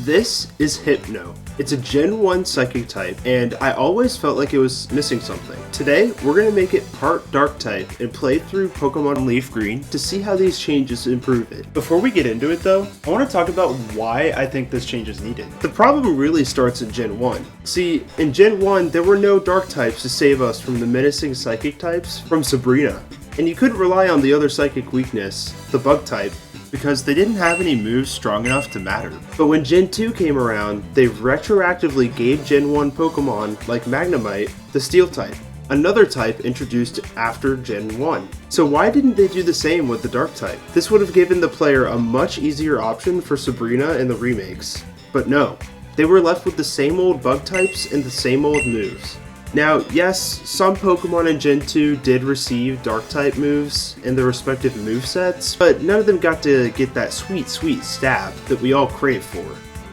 This is Hypno. It's a Gen 1 Psychic type, and I always felt like it was missing something. Today, we're going to make it part Dark type and play through Pokémon Leaf Green to see how these changes improve it. Before we get into it though, I want to talk about why I think this change is needed. The problem really starts in Gen 1. See, in Gen 1, there were no Dark types to save us from the menacing Psychic types from Sabrina. And you couldn't rely on the other Psychic weakness, the Bug type, because they didn't have any moves strong enough to matter. But when Gen 2 came around, they retroactively gave Gen 1 Pokemon like Magnemite the Steel type, another type introduced after Gen 1. So why didn't they do the same with the Dark type? This would have given the player a much easier option for Sabrina in the remakes. But no, they were left with the same old Bug types and the same old moves. Now, yes, some Pokemon in Gen 2 did receive Dark-type moves in their respective movesets, but none of them got to get that sweet, sweet stab that we all crave for.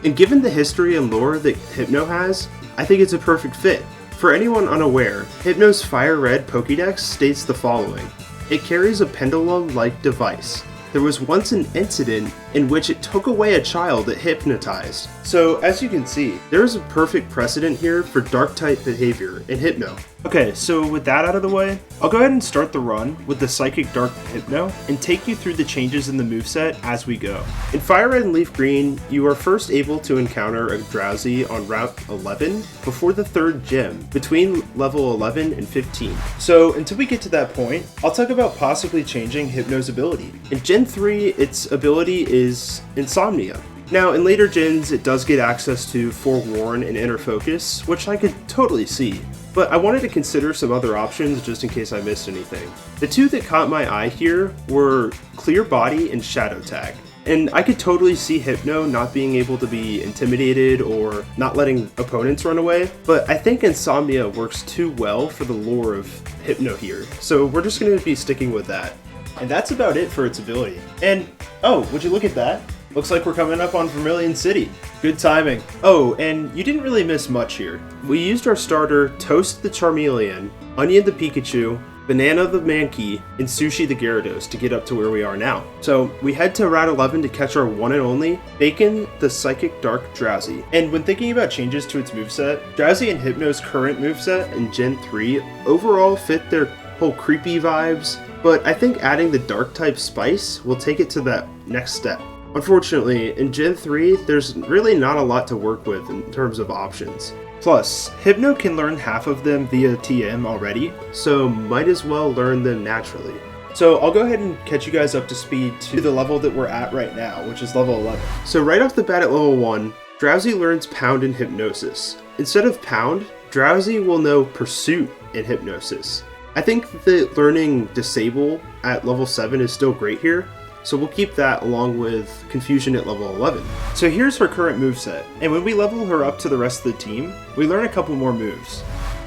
And given the history and lore that Hypno has, I think it's a perfect fit. For anyone unaware, Hypno's Fire Red Pokédex states the following. It carries a pendulum-like device. There was once an incident in which it took away a child it hypnotized. So as you can see, there is a perfect precedent here for Dark type behavior in Hypno. Okay, so with that out of the way, I'll go ahead and start the run with the Psychic Dark Hypno and take you through the changes in the moveset as we go. In Fire Red and Leaf Green, you are first able to encounter a Drowsy on Route 11 before the 3rd gym, between level 11 and 15. So until we get to that point, I'll talk about possibly changing Hypno's ability. In Gen 3, its ability is Insomnia. Now, in later gens, it does get access to Forewarn and Inner Focus, which I could totally see. But I wanted to consider some other options just in case I missed anything. The two that caught my eye here were Clear Body and Shadow Tag. And I could totally see Hypno not being able to be intimidated or not letting opponents run away, but I think Insomnia works too well for the lore of Hypno here, so we're just going to be sticking with that. And that's about it for its ability. And, oh, would you look at that? Looks like we're coming up on Vermilion City. Good timing. Oh, and you didn't really miss much here. We used our starter Toast the Charmeleon, Onion the Pikachu, Banana the Mankey, and Sushi the Gyarados to get up to where we are now. So we head to Route 11 to catch our one and only Bacon the Psychic Dark Drowsy. And when thinking about changes to its moveset, Drowsy and Hypno's current moveset in Gen 3 overall fit their whole creepy vibes, but I think adding the Dark type spice will take it to that next step. Unfortunately, in Gen 3, there's really not a lot to work with in terms of options. Plus, Hypno can learn half of them via TM already, so might as well learn them naturally. So I'll go ahead and catch you guys up to speed to the level that we're at right now, which is level 11. So right off the bat at level 1, Drowsy learns Pound and Hypnosis. Instead of Pound, Drowsy will know Pursuit and Hypnosis. I think that learning Disable at level 7 is still great here, so we'll keep that along with Confusion at level 11. So here's her current moveset, and when we level her up to the rest of the team, we learn a couple more moves.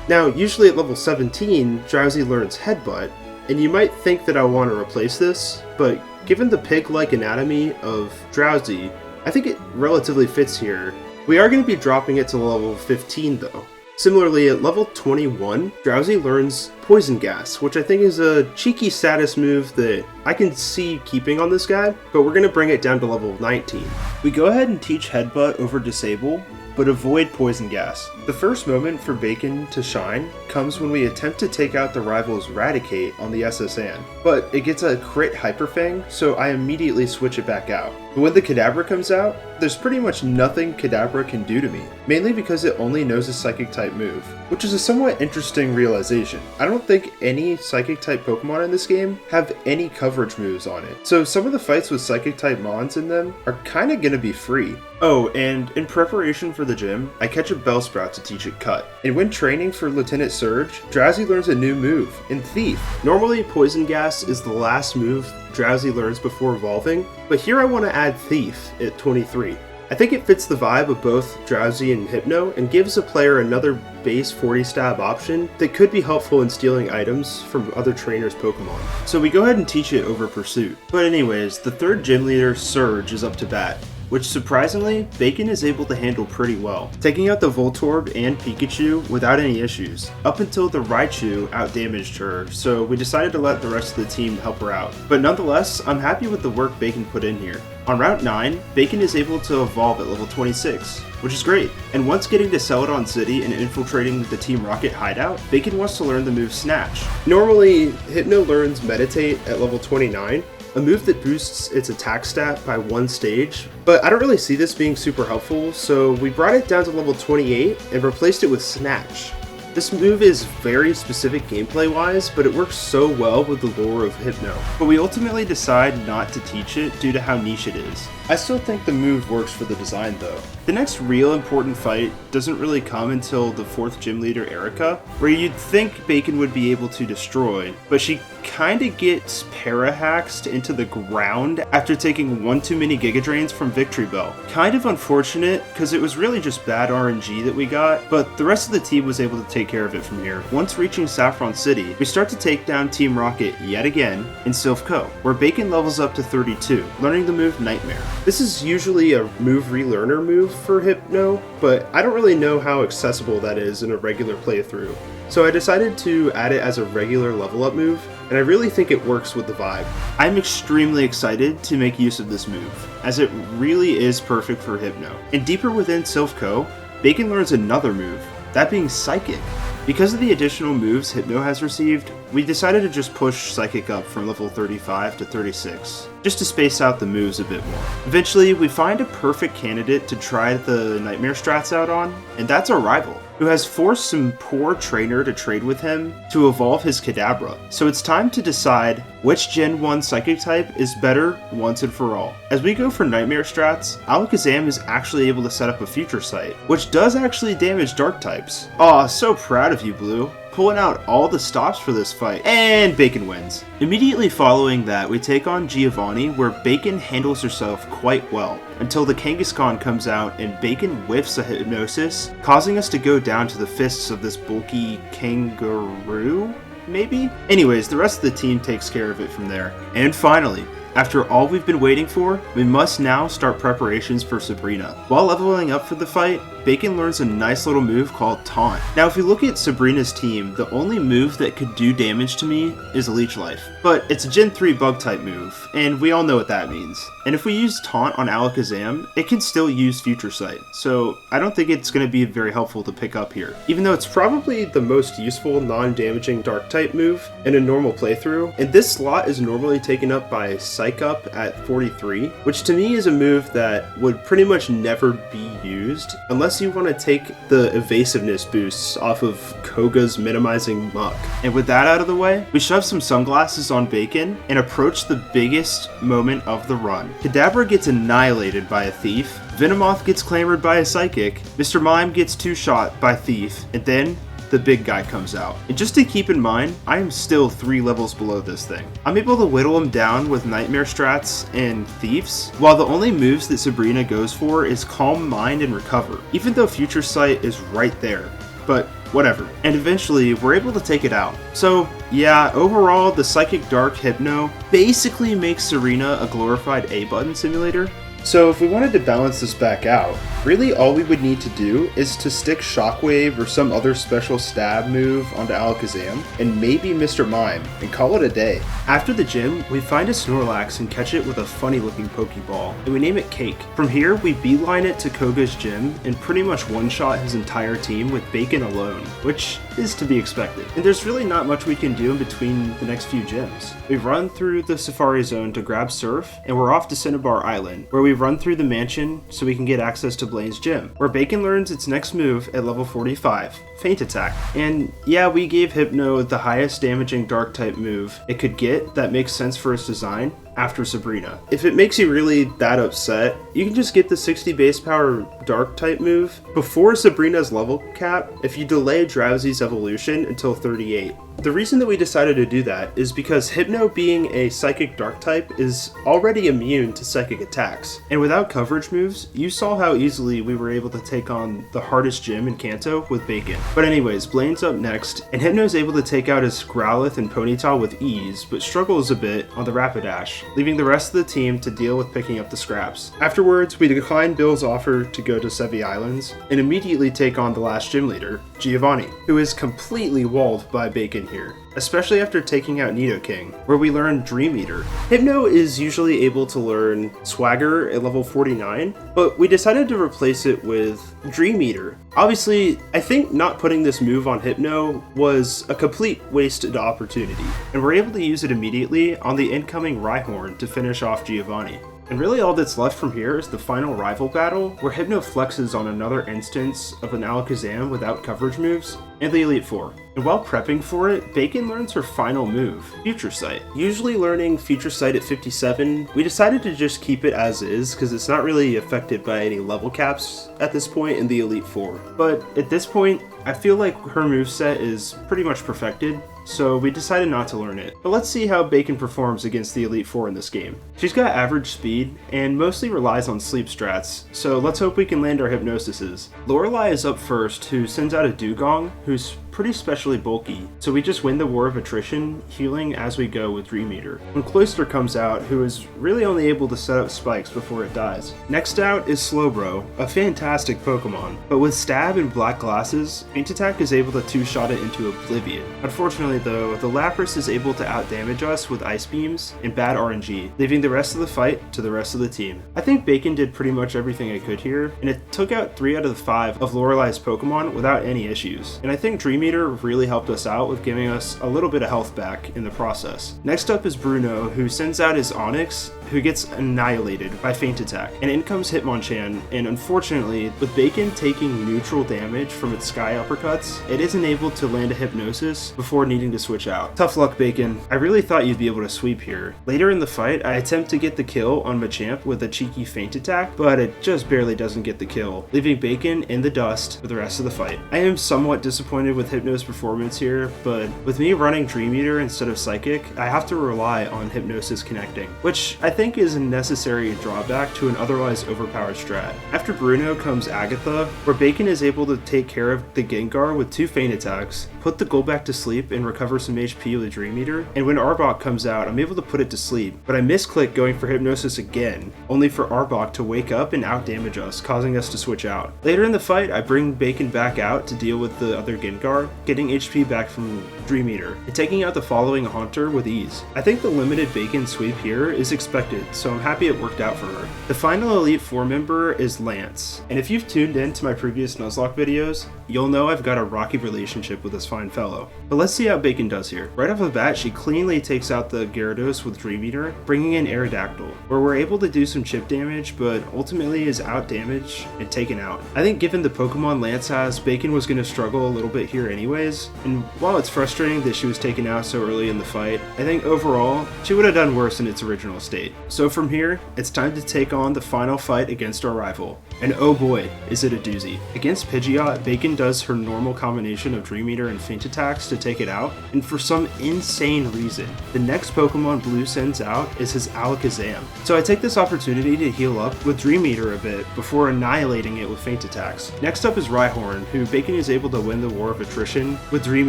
Now, usually at level 17, Drowsy learns Headbutt, and you might think that I want to replace this, but given the pig-like anatomy of Drowsy, I think it relatively fits here. We are going to be dropping it to level 15 though. Similarly, at level 21, Drowsy learns Poison Gas, which I think is a cheeky status move that I can see keeping on this guy, but we're going to bring it down to level 19. We go ahead and teach Headbutt over Disable, but avoid Poison Gas. The first moment for Bacon to shine comes when we attempt to take out the rival's Raticate on the SSN, but it gets a crit Hyper Fang, so I immediately switch it back out. But when the Kadabra comes out, there's pretty much nothing Kadabra can do to me, mainly because it only knows a Psychic type move, which is a somewhat interesting realization. I don't think any Psychic type Pokemon in this game have any coverage moves on it, so some of the fights with Psychic type Mons in them are kinda gonna be free. Oh, and in preparation for the gym, I catch a Bellsprout to teach it Cut. And when training for Lieutenant Surge, Drowsy learns a new move, in Thief. Normally, Poison Gas is the last move Drowsy learns before evolving, but here I want to add Thief at 23. I think it fits the vibe of both Drowsy and Hypno and gives a player another base 40 stab option that could be helpful in stealing items from other trainers' Pokemon. So we go ahead and teach it over Pursuit. But anyways, the 3rd gym leader, Surge, is up to bat, which surprisingly, Bacon is able to handle pretty well, taking out the Voltorb and Pikachu without any issues, up until the Raichu outdamaged her, so we decided to let the rest of the team help her out. But nonetheless, I'm happy with the work Bacon put in here. On Route 9, Bacon is able to evolve at level 26, which is great. And once getting to Celadon City and infiltrating the Team Rocket hideout, Bacon wants to learn the move Snatch. Normally, Hypno learns Meditate at level 29, a move that boosts its attack stat by 1 stage, but I don't really see this being super helpful, so we brought it down to level 28 and replaced it with Snatch. This move is very specific gameplay-wise, but it works so well with the lore of Hypno. But we ultimately decide not to teach it due to how niche it is. I still think the move works for the design though. The next real important fight doesn't really come until the 4th gym leader Erica, where you'd think Bacon would be able to destroy, but she kinda gets para-haxed into the ground after taking one too many Giga Drains from Victory Bell. Kind of unfortunate, because it was really just bad RNG that we got, but the rest of the team was able to take care of it from here. Once reaching Saffron City, we start to take down Team Rocket yet again in Sylph Co, where Bacon levels up to 32, learning the move Nightmare. This is usually a move relearner move for Hypno, but I don't really know how accessible that is in a regular playthrough. So I decided to add it as a regular level up move, and I really think it works with the vibe. I'm extremely excited to make use of this move, as it really is perfect for Hypno. And deeper within Sylph Co, Bacon learns another move, that being Psychic. Because of the additional moves Hypno has received, we decided to just push Psychic up from level 35 to 36, just to space out the moves a bit more. Eventually, we find a perfect candidate to try the Nightmare strats out on, and that's our rival, who has forced some poor trainer to trade with him to evolve his Kadabra. So it's time to decide which Gen 1 Psychic type is better once and for all. As we go for Nightmare strats, Alakazam is actually able to set up a Future Sight, which does actually damage Dark types. Aw, so proud of you, Blue. Pulling out all the stops for this fight, and Bacon wins. Immediately following that, we take on Giovanni, where Bacon handles herself quite well, until the Kangaskhan comes out and Bacon whiffs a Hypnosis, causing us to go down to the fists of this bulky kangaroo, maybe? Anyways, the rest of the team takes care of it from there. And finally, after all we've been waiting for, we must now start preparations for Sabrina. While leveling up for the fight, Bacon learns a nice little move called Taunt. Now if we look at Sabrina's team, the only move that could do damage to me is Leech Life. But it's a Gen 3 bug type move, and we all know what that means. And if we use Taunt on Alakazam, it can still use Future Sight, so I don't think it's going to be very helpful to pick up here. Even though it's probably the most useful non-damaging Dark type move in a normal playthrough, and this slot is normally taken up by Psych Up at 43, which to me is a move that would pretty much never be used unless you want to take the evasiveness boosts off of Koga's minimizing Muck. And with that out of the way, we shove some sunglasses on Bacon and approach the biggest moment of the run. Kadabra gets annihilated by a Thief, Venomoth gets clamored by a Psychic, Mr. Mime gets 2-shot by Thief, and then the big guy comes out. And just to keep in mind, I am still 3 levels below this thing. I'm able to whittle him down with Nightmare strats and Thieves, while the only moves that Sabrina goes for is Calm Mind and Recover, even though Future Sight is right there. But whatever. And eventually, we're able to take it out. So yeah, overall, the Psychic Dark Hypno basically makes Serena a glorified A-button simulator. So if we wanted to balance this back out, really all we would need to do is to stick Shockwave or some other special stab move onto Alakazam, and maybe Mr. Mime, and call it a day. After the gym, we find a Snorlax and catch it with a funny looking Pokeball, and we name it Cake. From here, we beeline it to Koga's gym, and pretty much one-shot his entire team with Bacon alone, which is to be expected. And there's really not much we can do in between the next few gyms. We run through the Safari Zone to grab Surf, and we're off to Cinnabar Island, where we run through the mansion so we can get access to Blaine's gym, where Bacon learns its next move at level 45, Feint Attack. And yeah, we gave Hypno the highest damaging Dark type move it could get that makes sense for its design after Sabrina. If it makes you really that upset, you can just get the 60 base power Dark type move before Sabrina's level cap if you delay Drowsy's evolution until 38. The reason that we decided to do that is because Hypno, being a Psychic Dark type, is already immune to Psychic attacks, and without coverage moves, you saw how easily we were able to take on the hardest gym in Kanto with Bacon. But anyways, Blaine's up next, and Hypno's able to take out his Growlithe and Ponyta with ease, but struggles a bit on the Rapidash, leaving the rest of the team to deal with picking up the scraps. Afterwards, we declined Bill's offer to go go to Sevi Islands and immediately take on the last gym leader, Giovanni, who is completely walled by Bacon here, especially after taking out Nidoking, where we learn Dream Eater. Hypno is usually able to learn Swagger at level 49, but we decided to replace it with Dream Eater. Obviously, I think not putting this move on Hypno was a complete wasted opportunity, and we're able to use it immediately on the incoming Rhyhorn to finish off Giovanni. And really all that's left from here is the final rival battle, where Hypno flexes on another instance of an Alakazam without coverage moves, and the Elite Four. And while prepping for it, Bacon learns her final move, Future Sight. Usually learning Future Sight at 57, we decided to just keep it as is because it's not really affected by any level caps at this point in the Elite Four. But at this point, I feel like her moveset is pretty much perfected, so we decided not to learn it. But let's see how Bacon performs against the Elite Four in this game. She's got average speed and mostly relies on sleep strats, so let's hope we can land our Hypnosises. Lorelei is up first, who sends out a Dugong, who's pretty specially bulky, so we just win the War of Attrition, healing as we go with Dream Eater. When Cloyster comes out, who is really only able to set up spikes before it dies. Next out is Slowbro, a fantastic Pokemon, but with Stab and Black Glasses, Feint Attack is able to two-shot it into oblivion. Unfortunately though, the Lapras is able to outdamage us with Ice Beams and bad RNG, leaving the rest of the fight to the rest of the team. I think Bacon did pretty much everything I could here, and it took out 3 out of the 5 of Lorelei's Pokemon without any issues, and I think Dream Eater really helped us out with giving us a little bit of health back in the process. Next up is Bruno, who sends out his Onix, who gets annihilated by Feint Attack, and in comes Hitmonchan, and unfortunately, with Bacon taking neutral damage from its Sky Uppercuts, it isn't able to land a Hypnosis before needing to switch out. Tough luck, Bacon. I really thought you'd be able to sweep here. Later in the fight, I attempt to get the kill on Machamp with a cheeky Feint Attack, but it just barely doesn't get the kill, leaving Bacon in the dust for the rest of the fight. I am somewhat disappointed with Hypno's performance here, but with me running Dream Eater instead of Psychic, I have to rely on Hypnosis connecting, which I think is a necessary drawback to an otherwise overpowered strat. After Bruno comes Agatha, where Bacon is able to take care of the Gengar with 2 Feint Attacks, put the Golbat to sleep and recover some HP with Dream Eater, and when Arbok comes out, I'm able to put it to sleep, but I misclick going for Hypnosis again, only for Arbok to wake up and outdamage us, causing us to switch out. Later in the fight, I bring Bacon back out to deal with the other Gengar, getting HP back from Dream Eater, and taking out the following Haunter with ease. I think the limited Bacon sweep here is expected, so I'm happy it worked out for her. The final Elite Four member is Lance, and if you've tuned in to my previous Nuzlocke videos, you'll know I've got a rocky relationship with this fine fellow. But let's see how Bacon does here. Right off the bat, she cleanly takes out the Gyarados with Dream Eater, bringing in Aerodactyl, where we're able to do some chip damage, but ultimately is out damaged and taken out. I think given the Pokemon Lance has, Bacon was going to struggle a little bit here anyways, and while it's frustrating that she was taken out so early in the fight, I think overall, she would have done worse in its original state. So from here, it's time to take on the final fight against our rival. And oh boy, is it a doozy. Against Pidgeot, Bacon does her normal combination of Dream Eater and Feint Attacks to take it out, and for some insane reason, the next Pokemon Blue sends out is his Alakazam. So I take this opportunity to heal up with Dream Eater a bit before annihilating it with Feint Attacks. Next up is Rhyhorn, who Bacon is able to win the War of Attrition with Dream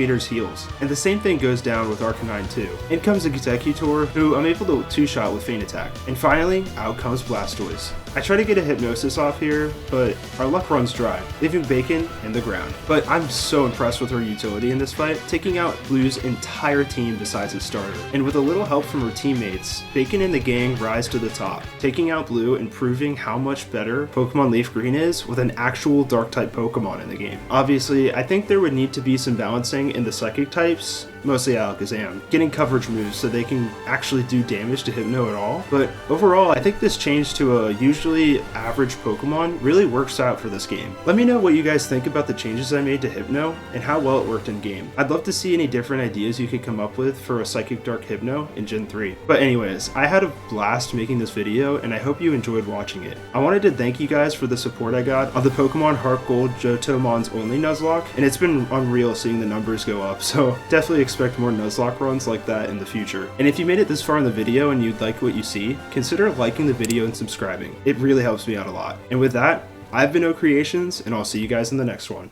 Eater's heals. And the same thing goes down with Arcanine too. In comes Executor, who I'm able to two-shot with Feint Attack. And finally, out comes Blastoise. I try to get a Hypnosis off here, but our luck runs dry, leaving Bacon in the ground. But I'm so impressed with her utility in this fight, taking out Blue's entire team besides his starter. And with a little help from her teammates, Bacon and the gang rise to the top, taking out Blue and proving how much better Pokémon Leaf Green is with an actual Dark-type Pokémon in the game. Obviously, I think there would need to be some balancing in the Psychic types, mostly Alakazam, getting coverage moves so they can actually do damage to Hypno at all. But overall, I think this change to a usually average Pokemon really works out for this game. Let me know what you guys think about the changes I made to Hypno and how well it worked in game. I'd love to see any different ideas you could come up with for a Psychic Dark Hypno in Gen 3. But anyways, I had a blast making this video and I hope you enjoyed watching it. I wanted to thank you guys for the support I got on the Pokemon Heart Gold Johto Mons only Nuzlocke, and it's been unreal seeing the numbers go up, so definitely expect more Nuzlocke runs like that in the future. And if you made it this far in the video and you'd like what you see, consider liking the video and subscribing. It really helps me out a lot. And with that, I've been O Creations, and I'll see you guys in the next one.